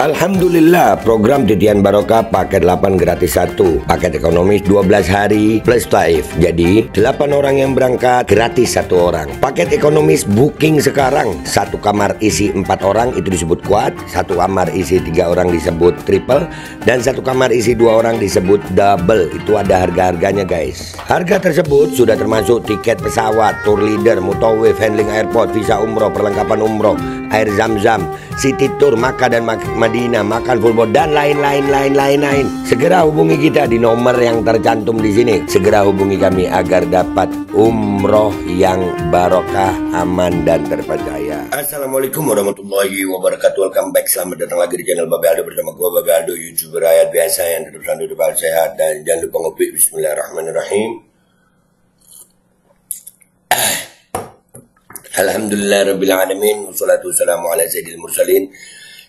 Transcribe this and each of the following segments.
Alhamdulillah, program Titian Barokah paket 8 gratis 1, paket ekonomis 12 hari plus taif. Jadi 8 orang yang berangkat gratis 1 orang. Paket ekonomis booking sekarang, 1 kamar isi 4 orang itu disebut quad, 1 kamar isi 3 orang disebut triple, dan 1 kamar isi 2 orang disebut double. Itu ada harga-harganya guys. Harga tersebut sudah termasuk tiket pesawat, tour leader, mutawif, handling airport, visa umroh, perlengkapan umroh, air zam-zam, city tour, Makkah dan Madinah, makan full board, dan lain-lain. Segera hubungi kita di nomor yang tercantum di sini. Segera hubungi kami agar dapat umroh yang barokah, aman dan terpercaya. Assalamualaikum warahmatullahi wabarakatuh. Welcome back, selamat datang lagi di channel Babe Aldo bersama gua Babe Aldo, YouTuber rakyat biasa yang tetap santai, tetap sehat, dan jangan lupa ngopi. Bismillahirrahmanirrahim. Alhamdulillah Rabbil Alamin, wassalatu wassalamu ala sayyidil mursalin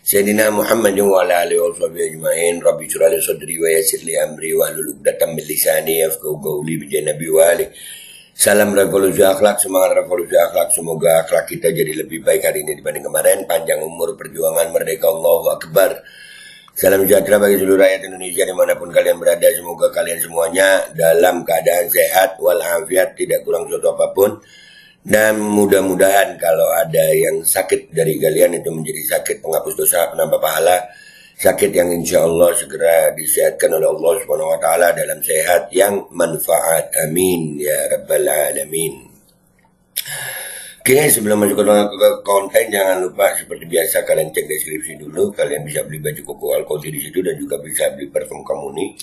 Sayyidina Muhammad wa ala alihi wa sahbihi ajma'in. Rabbi shrah li sadri wa yassir li amri wa hlul 'uqdatam min lisani yafqahu qawli bi Nabi wa ali. Salam revolusi akhlak, semangat revolusi akhlak. Semoga akhlak kita jadi lebih baik hari ini dibanding kemarin. Panjang umur, perjuangan, merdeka, Allahu Akbar. Salam sejahtera bagi seluruh rakyat Indonesia dimanapun kalian berada. Semoga kalian semuanya dalam keadaan sehat walafiat, tidak kurang suatu apapun. Dan mudah-mudahan kalau ada yang sakit dari kalian itu menjadi sakit penghapus dosa, penambah pahala, sakit yang insya Allah segera disehatkan oleh Allah Subhanahu Wa Taala dalam sehat yang manfaat. Amin ya Rabbal Alamin. Oke, sebelum masuk ke konten, jangan lupa seperti biasa kalian cek deskripsi dulu. Kalian bisa beli baju koko Alkosi di situ dan juga bisa beli parfum Kamuni,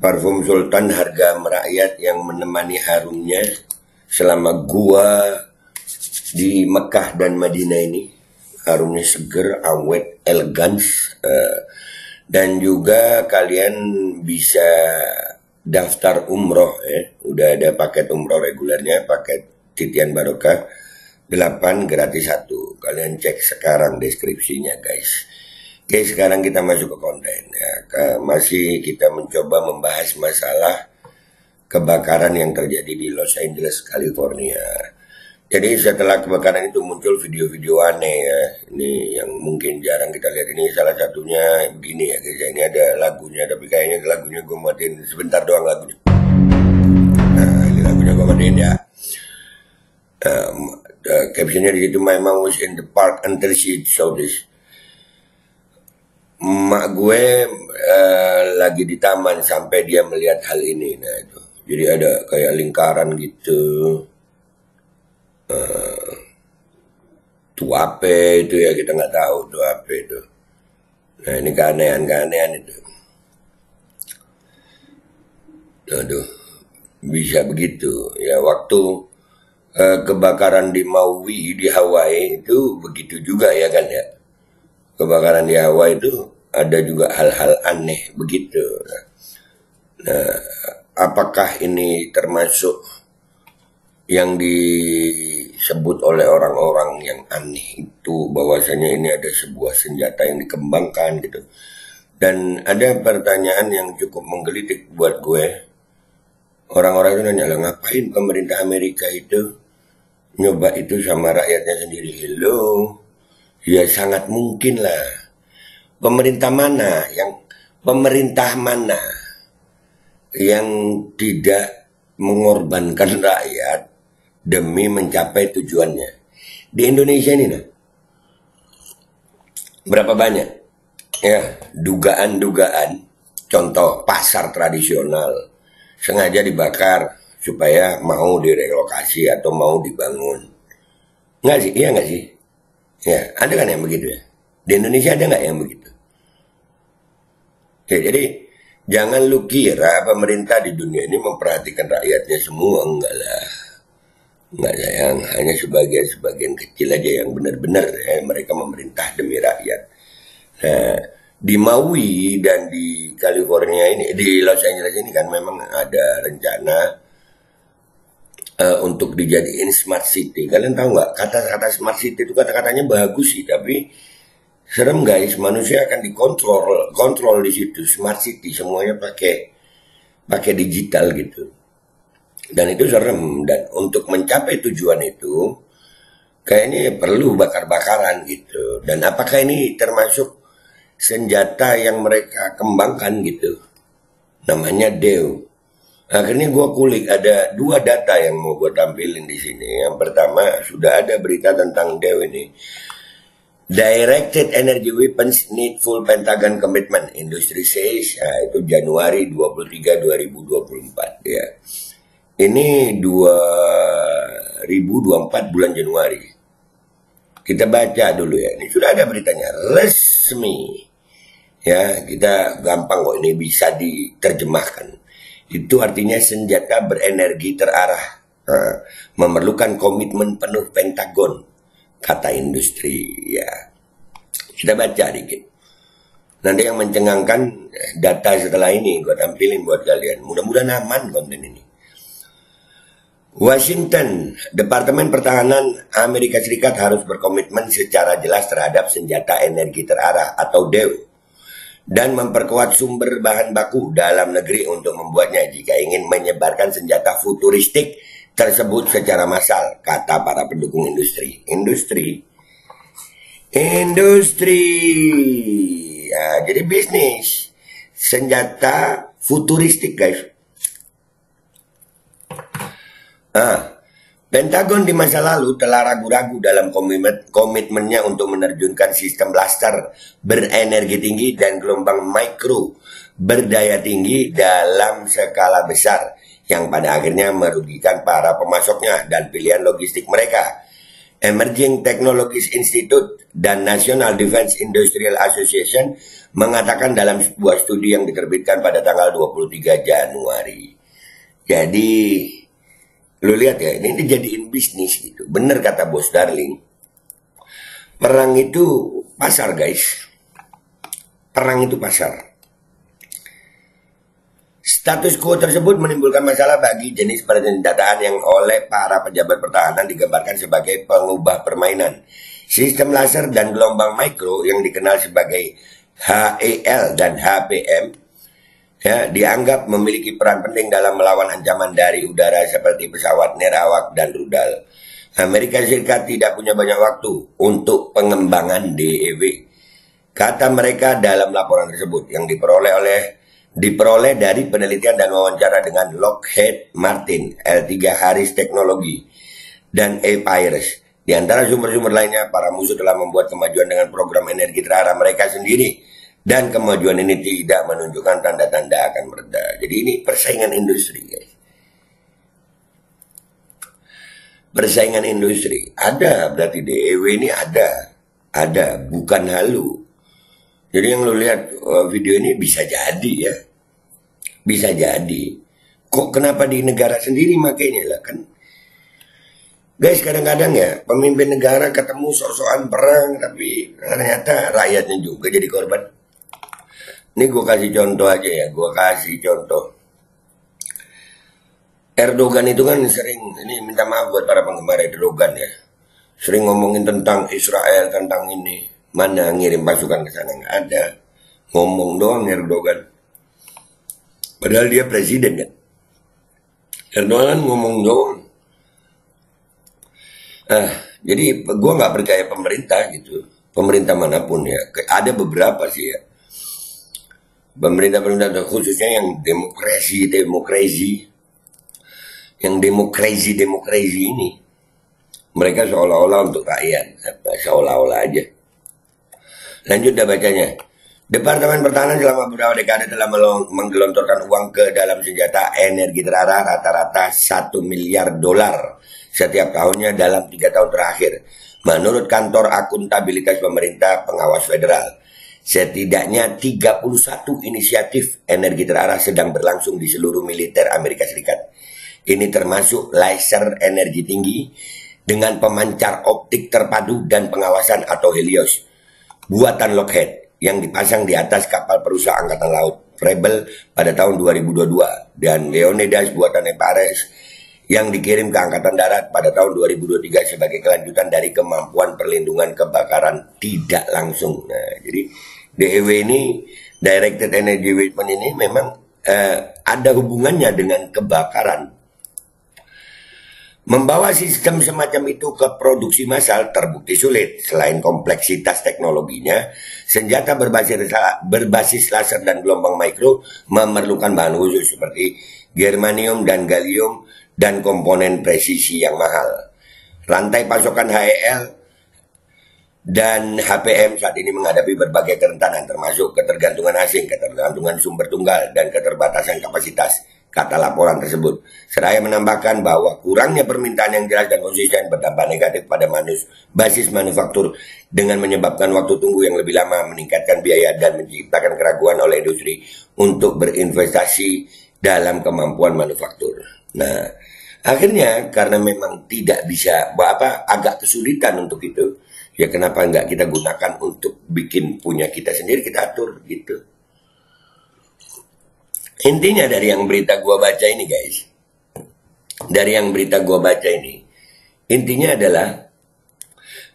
parfum Sultan harga merakyat yang menemani harumnya selama gua di Mekah dan Madinah ini. Harumnya seger, awet, elegan, dan juga kalian bisa daftar umroh ya. Udah ada paket umroh regulernya, paket Titian Barokah 8 gratis 1. Kalian cek sekarang deskripsinya guys. Oke, sekarang kita masuk ke konten ya. Masih kita mencoba membahas masalah kebakaran yang terjadi di Los Angeles, California. Jadi setelah kebakaran itu muncul video-video aneh ya. Ini yang mungkin jarang kita lihat. Ini salah satunya begini ya guys. Ini ada lagunya, tapi kayaknya lagunya gue matiin sebentar doang lagunya. Nah, ini lagunya gue matiin ya. Captionnya di situ, my mom was in the park until she saw this. Mak gue lagi di taman sampai dia melihat hal ini. Nah itu. Jadi ada kayak lingkaran gitu. Itu apa itu ya, kita nggak tahu itu apa itu. Nah ini keanehan itu. Aduh, bisa begitu ya. Waktu kebakaran di Maui di Hawaii itu begitu juga ya kan ya. Kebakaran di Hawaii itu ada juga hal-hal aneh begitu. Nah, apakah ini termasuk yang disebut oleh orang-orang yang aneh itu, bahwasanya ini ada sebuah senjata yang dikembangkan gitu. Dan ada pertanyaan yang cukup menggelitik buat gue. Orang-orang itu nanya, lah ngapain pemerintah Amerika itu nyoba itu sama rakyatnya sendiri? Hello, ya sangat mungkin lah. Pemerintah mana yang tidak mengorbankan rakyat demi mencapai tujuannya? Di Indonesia ini nah, berapa banyak ya dugaan-dugaan, contoh pasar tradisional sengaja dibakar supaya mau direlokasi atau mau dibangun. Enggak sih? Iya enggak sih? Ya, ada kan yang begitu ya? Di Indonesia ada nggak yang begitu? Ya, jadi jangan lu kira pemerintah di dunia ini memperhatikan rakyatnya semua. Enggak lah. Enggak sayang, hanya sebagian kecil aja yang benar-benar ya, mereka memerintah demi rakyat. Nah, di Maui dan di California ini, di Los Angeles ini kan memang ada rencana untuk dijadiin smart city. Kalian tahu nggak, kata-kata smart city itu kata-katanya bagus sih, tapi serem guys. Manusia akan kontrol di situ. Smart city semuanya pakai digital gitu. Dan itu serem. Dan untuk mencapai tujuan itu kayaknya perlu bakar-bakaran gitu. Dan apakah ini termasuk senjata yang mereka kembangkan gitu. Namanya DEW. Akhirnya gue kulik, ada 2 data yang mau gue tampilin di sini. Yang pertama, sudah ada berita tentang DEW ini. Directed Energy Weapons Need Full Pentagon Commitment, Industry says, itu Januari 23, 2024 ya. Ini 2024 bulan Januari. Kita baca dulu ya, ini sudah ada beritanya, resmi. Ya, kita gampang kok ini bisa diterjemahkan. Itu artinya senjata berenergi terarah, memerlukan komitmen penuh Pentagon, kata industri ya. Kita baca dikit. Nanti yang mencengangkan data setelah ini gue tampilin buat kalian. Mudah-mudahan aman konten ini. Washington, Departemen Pertahanan Amerika Serikat harus berkomitmen secara jelas terhadap senjata energi terarah atau DEW dan memperkuat sumber bahan baku dalam negeri untuk membuatnya jika ingin menyebarkan senjata futuristik tersebut secara massal, kata para pendukung industri. Industri. Ya, jadi bisnis senjata futuristik, guys. Pentagon di masa lalu telah ragu-ragu dalam komitmennya untuk menerjunkan sistem blaster berenergi tinggi dan gelombang mikro berdaya tinggi dalam skala besar yang pada akhirnya merugikan para pemasoknya dan pilihan logistik mereka. Emerging Technologies Institute dan National Defense Industrial Association mengatakan dalam sebuah studi yang diterbitkan pada tanggal 23 Januari. Jadi lu lihat ya, ini dijadiin bisnis gitu. Bener kata Bos Darling. Perang itu pasar, guys. Perang itu pasar. Status quo tersebut menimbulkan masalah bagi jenis persenjataan yang oleh para pejabat pertahanan digambarkan sebagai pengubah permainan. Sistem laser dan gelombang mikro yang dikenal sebagai HEL dan HPM ya, dianggap memiliki peran penting dalam melawan ancaman dari udara seperti pesawat nerawak dan rudal. Amerika Serikat tidak punya banyak waktu untuk pengembangan DEW, kata mereka dalam laporan tersebut yang diperoleh dari penelitian dan wawancara dengan Lockheed Martin, L3 Harris Technology, dan Epirus. Di antara sumber-sumber lainnya, para musuh telah membuat kemajuan dengan program energi terarah mereka sendiri. Dan kemajuan ini tidak menunjukkan tanda-tanda akan mereda. Jadi ini persaingan industri, guys. Persaingan industri. Ada, berarti DEW ini ada. Ada, bukan halu. Jadi yang lo lihat video ini bisa jadi ya. Bisa jadi. Kok kenapa di negara sendiri makanya lah kan? Guys, kadang-kadang ya pemimpin negara ketemu sok-sokan perang, tapi ternyata rakyatnya juga jadi korban. Ini gue kasih contoh aja ya, Erdogan itu kan sering, ini minta maaf buat para penggemar Erdogan ya, sering ngomongin tentang Israel, tentang ini. Mana ngirim pasukan ke sana, nggak ada. Ngomong doang Erdogan. Padahal dia presiden kan. Erdogan ngomong doang. Jadi gue nggak percaya pemerintah gitu. Pemerintah manapun ya. Ada beberapa sih ya. Pemerintah khususnya yang demokrasi ini, mereka seolah-olah untuk rakyat, seolah-olah aja. Lanjut dah bacanya. Departemen Pertahanan selama beberapa dekade telah menggelontorkan uang ke dalam senjata energi terarah rata-rata $1 miliar setiap tahunnya dalam 3 tahun terakhir. Menurut kantor akuntabilitas pemerintah pengawas federal, setidaknya 31 inisiatif energi terarah sedang berlangsung di seluruh militer Amerika Serikat. Ini termasuk laser energi tinggi dengan pemancar optik terpadu dan pengawasan atau Helios, buatan Lockheed yang dipasang di atas kapal perusahaan Angkatan Laut Rebel pada tahun 2022 dan Leonidas buatan Epirus yang dikirim ke Angkatan Darat pada tahun 2023 sebagai kelanjutan dari kemampuan perlindungan kebakaran tidak langsung. Nah, jadi DEW ini, Directed Energy Weapon ini memang ada hubungannya dengan kebakaran. Membawa sistem semacam itu ke produksi massal terbukti sulit. Selain kompleksitas teknologinya, senjata berbasis laser dan gelombang mikro memerlukan bahan khusus seperti germanium dan gallium dan komponen presisi yang mahal. Rantai pasokan HEL dan HPM saat ini menghadapi berbagai kerentanan, termasuk ketergantungan asing, ketergantungan sumber tunggal, dan keterbatasan kapasitas, kata laporan tersebut. Seraya menambahkan bahwa kurangnya permintaan yang jelas dan konsisten berdampak negatif pada basis manufaktur dengan menyebabkan waktu tunggu yang lebih lama, meningkatkan biaya, dan menciptakan keraguan oleh industri untuk berinvestasi dalam kemampuan manufaktur. Nah, akhirnya karena memang tidak bisa, agak kesulitan untuk itu, ya kenapa enggak kita gunakan untuk bikin punya kita sendiri, kita atur gitu. Intinya dari yang berita gua baca ini guys, dari yang berita gua baca ini, intinya adalah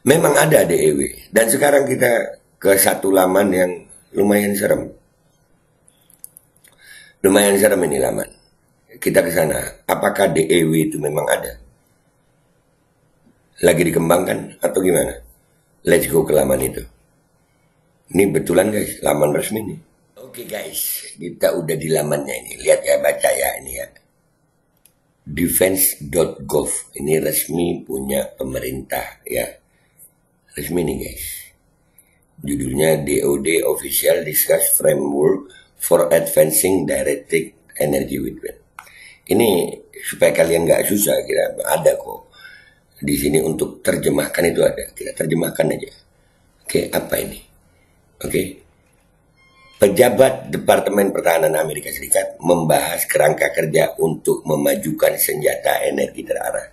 memang ada DEW. Dan sekarang kita ke satu laman yang lumayan serem. Lumayan serem ini laman. Kita ke sana. Apakah DEW itu memang ada? Lagi dikembangkan atau gimana? Let's go ke laman itu. Ini betulan guys, laman resmi nih. Oke guys, kita udah di lamannya ini. Lihat ya, baca ya ini ya. Defense.gov. Ini resmi punya pemerintah ya. Resmi nih guys. Judulnya DOD Official Discuss Framework for Advancing Directed Energy Weapon. Ini supaya kalian nggak susah, kira ada kok. Di sini untuk terjemahkan itu ada. Kita terjemahkan aja. Oke, apa ini? Oke. Pejabat Departemen Pertahanan Amerika Serikat membahas kerangka kerja untuk memajukan senjata energi terarah.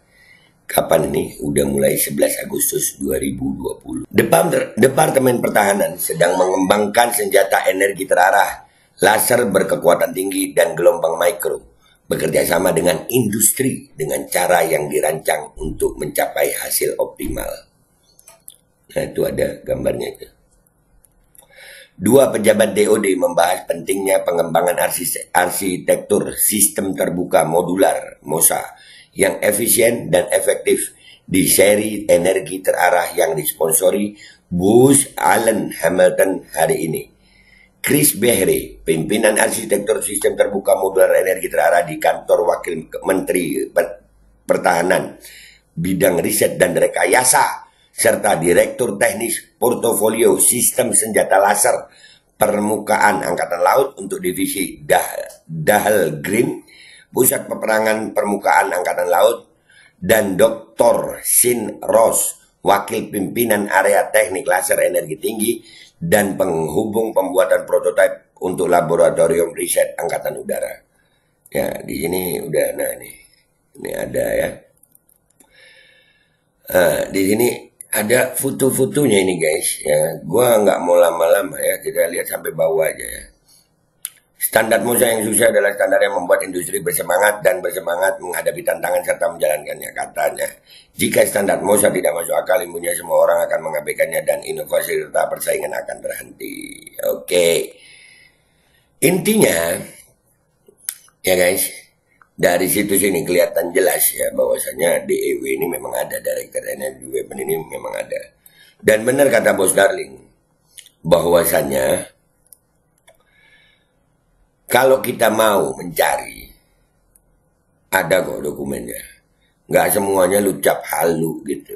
Kapan ini? Udah mulai 11 Agustus 2020. Departemen Pertahanan sedang mengembangkan senjata energi terarah, laser berkekuatan tinggi, dan gelombang mikro, bekerja sama dengan industri dengan cara yang dirancang untuk mencapai hasil optimal. Nah, itu ada gambarnya itu. Dua pejabat DOD membahas pentingnya pengembangan arsitektur sistem terbuka modular MOSA yang efisien dan efektif di seri energi terarah yang disponsori Booz Allen Hamilton hari ini. Chris Behre, pimpinan arsitektur sistem terbuka modular energi terarah di kantor Wakil Menteri Pertahanan, bidang riset dan rekayasa, serta Direktur Teknis Portofolio Sistem Senjata Laser Permukaan Angkatan Laut untuk Divisi Dahlgren, Pusat Peperangan Permukaan Angkatan Laut, dan Dr. Sin Ross, Wakil Pimpinan Area Teknik Laser Energi Tinggi dan penghubung pembuatan prototipe untuk Laboratorium Riset Angkatan Udara. Ya, di sini udah, nah ini ada ya. Di sini ada foto-fotonya ini guys ya. Gua nggak mau lama-lama ya, kita lihat sampai bawah aja ya. Standar MOSA yang susah adalah standar yang membuat industri bersemangat menghadapi tantangan serta menjalankannya, katanya. Jika standar MOSA tidak masuk akal, ilmunya semua orang akan mengabaikannya dan inovasi serta persaingan akan berhenti. Oke. Intinya ya guys, dari situs ini kelihatan jelas ya bahwasanya DEW ini memang ada, Directed Energy Weapon ini memang ada. Dan benar kata Bos Darling bahwasanya kalau kita mau mencari, ada kok dokumennya. Nggak semuanya lu cap halu gitu.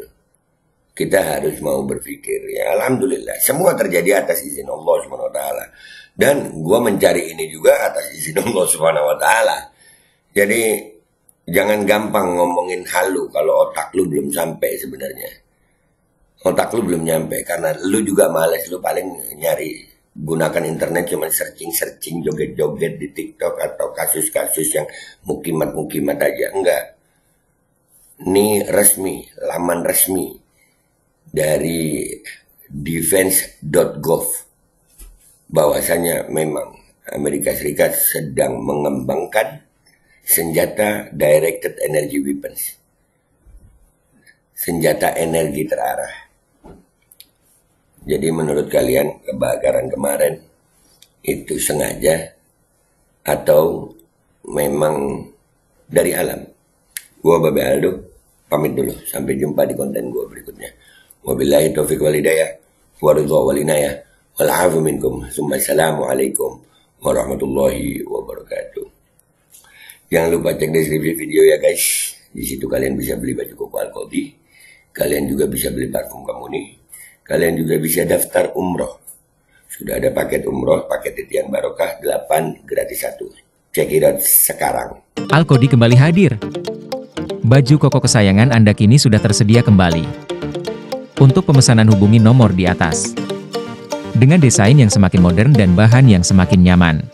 Kita harus mau berpikir. Ya alhamdulillah, semua terjadi atas izin Allah SWT. Dan gua mencari ini juga atas izin Allah SWT. Jadi jangan gampang ngomongin halu kalau otak lu belum sampai sebenarnya. Otak lu belum nyampe karena lu juga males, lu paling nyari. Gunakan internet cuma searching, joget-joget di TikTok atau kasus-kasus yang mukimat aja. Enggak. Ini resmi, laman resmi dari defense.gov. Bahwasanya memang Amerika Serikat sedang mengembangkan senjata directed energy weapons. Senjata energi terarah. Jadi menurut kalian kebakaran kemarin itu sengaja atau memang dari alam? Gua Babe Aldo, pamit dulu. Sampai jumpa di konten gue berikutnya. Wabillahi taufiq wal hidayah. Waridha wal inayah. Wal'afu minkum. Assalamualaikum warahmatullahi wabarakatuh. Jangan lupa cek deskripsi video ya guys. Di situ kalian bisa beli baju koko Al-Qadi. Kalian juga bisa beli parfum Kamuni. Kalian juga bisa daftar umroh. Sudah ada paket umroh, paket titian barokah 8 gratis 1. Check it out sekarang. Al-Qadi kembali hadir. Baju koko kesayangan Anda kini sudah tersedia kembali. Untuk pemesanan hubungi nomor di atas. Dengan desain yang semakin modern dan bahan yang semakin nyaman.